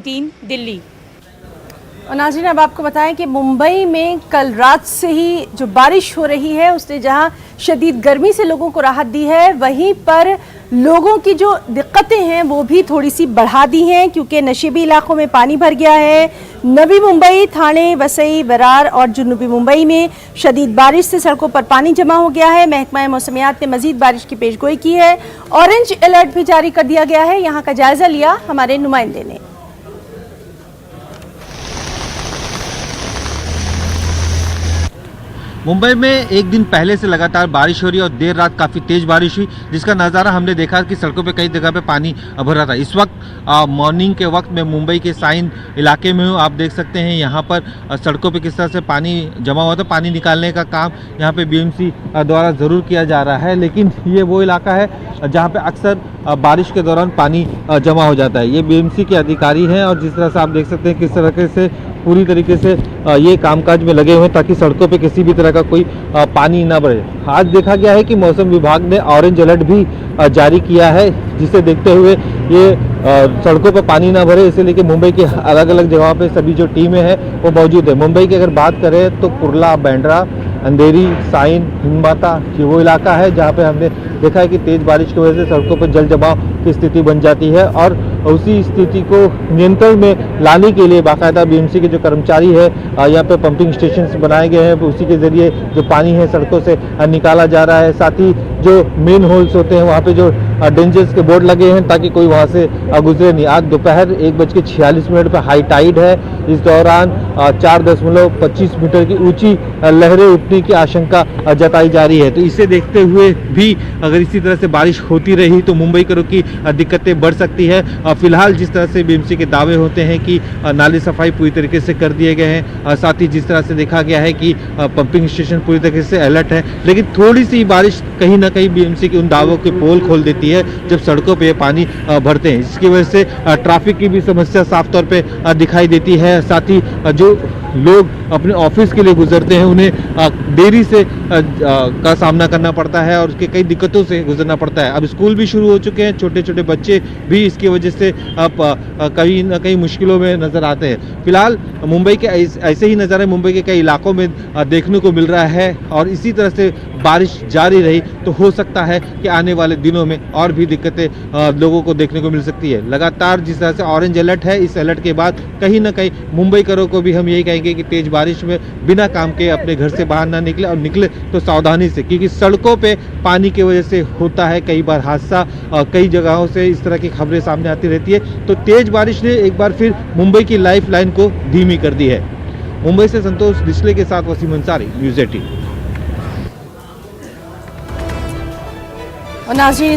दिल्ली। और नाज़रीन, अब आपको बताएं कि मुंबई में कल रात से ही जो बारिश हो रही है उसने जहां शदीद गर्मी से लोगों को राहत दी है, वहीं पर लोगों की जो दिक्कतें हैं वो भी थोड़ी सी बढ़ा दी हैं, क्योंकि नशीबी इलाकों में पानी भर गया है। नवी मुंबई, ठाणे, वसई, विरार और जुनूबी मुंबई में शदीद बारिश से सड़कों पर पानी जमा हो गया है। महकमा मौसमियात ने मजीद बारिश की पेशगोई की है। ऑरेंज अलर्ट भी जारी कर दिया गया है। यहाँ का जायजा लिया हमारे नुमाइंदे ने। मुंबई में एक दिन पहले से लगातार बारिश हो रही है और देर रात काफ़ी तेज़ बारिश हुई, जिसका नज़ारा हमने देखा कि सड़कों पे कई जगह पे पानी भर रहा था। इस वक्त मॉर्निंग के वक्त मैं मुंबई के साइन इलाके में हूँ। आप देख सकते हैं यहाँ पर सड़कों पे किस तरह से पानी जमा हुआ था। पानी निकालने का काम यहाँ पे बीएमसी द्वारा ज़रूर किया जा रहा है, लेकिन ये वो इलाका है जहाँ पर अक्सर बारिश के दौरान पानी जमा हो जाता है। ये बीएमसी के अधिकारी हैं और जिस तरह से आप देख सकते हैं किस तरह से पूरी तरीके से ये कामकाज में लगे हुए हैं ताकि सड़कों पे किसी भी तरह का कोई पानी ना बढ़े। आज देखा गया है कि मौसम विभाग ने ऑरेंज अलर्ट भी जारी किया है, जिसे देखते हुए ये सड़कों पर पानी ना भरे, इसे लेके मुंबई के अलग अलग जगहों पे सभी जो टीमें हैं वो मौजूद है। मुंबई की अगर बात करें तो कुर्ला, बांद्रा, अंधेरी, साइन, हिंदमाता ये वो इलाका है जहाँ पे हमने देखा है कि तेज़ बारिश की वजह से सड़कों पर जल जमाव की स्थिति बन जाती है और उसी स्थिति को नियंत्रण में लाने के लिए बाकायदा बीएमसी के जो कर्मचारी है यहाँ पे पंपिंग स्टेशन बनाए गए हैं, उसी के ज़रिए जो पानी है सड़कों से निकाला जा रहा है। साथ ही जो मेन होल्स होते हैं वहाँ पे जो डेंजर्स के बोर्ड लगे हैं ताकि कोई वहाँ से गुजरे नहीं। आज दोपहर 1:46 पर हाई टाइड है। इस दौरान 4.25 मीटर की ऊंची लहरें उठने की आशंका जताई जा रही है। तो इसे देखते हुए भी अगर इसी तरह से बारिश होती रही तो मुंबई करों की दिक्कतें बढ़ सकती है। फिलहाल जिस तरह से बीएमसी के दावे होते हैं कि नाली सफाई पूरी तरीके से कर दिए गए हैं, साथ ही जिस तरह से देखा गया है कि पंपिंग स्टेशन पूरी तरीके से अलर्ट है, लेकिन थोड़ी सी बारिश कहीं ना कहीं बीएमसी के उन दावों के पोल खोल देती है जब सड़कों पे पानी भरते हैं, जिसकी वजह से ट्रैफिक की भी समस्या साफ तौर पे दिखाई देती है। साथ ही जो लोग अपने ऑफिस के लिए गुजरते हैं उन्हें देरी से का सामना करना पड़ता है और उसके कई दिक्कतों से गुजरना पड़ता है। अब स्कूल भी शुरू हो चुके हैं, छोटे छोटे बच्चे भी इसकी वजह से अब कहीं ना कहीं मुश्किलों में नज़र आते हैं। फिलहाल मुंबई के ऐसे ही नज़ारे मुंबई के कई इलाकों में देखने को मिल रहा है और इसी तरह से बारिश जारी रही तो हो सकता है कि आने वाले दिनों में और भी दिक्कतें लोगों को देखने को मिल सकती है। लगातार जिस तरह से ऑरेंज अलर्ट है, इस अलर्ट के बाद कहीं ना कहीं मुंबई करों को भी हम यही कहेंगे कि तेज बारिश में बिना काम के अपने घर से बाहर ना निकले और निकले तो सावधानी से, क्योंकि सड़कों पे पानी की वजह से होता है कई बार हादसा। कई जगहों से इस तरह की खबरें सामने आती रहती है। तो तेज बारिश ने एक बार फिर मुंबई की लाइफ लाइन को धीमी कर दी है। मुंबई से संतोष डिसले के साथ वसीम अंसारी, न्यूज़ 18। और नाज़रीन,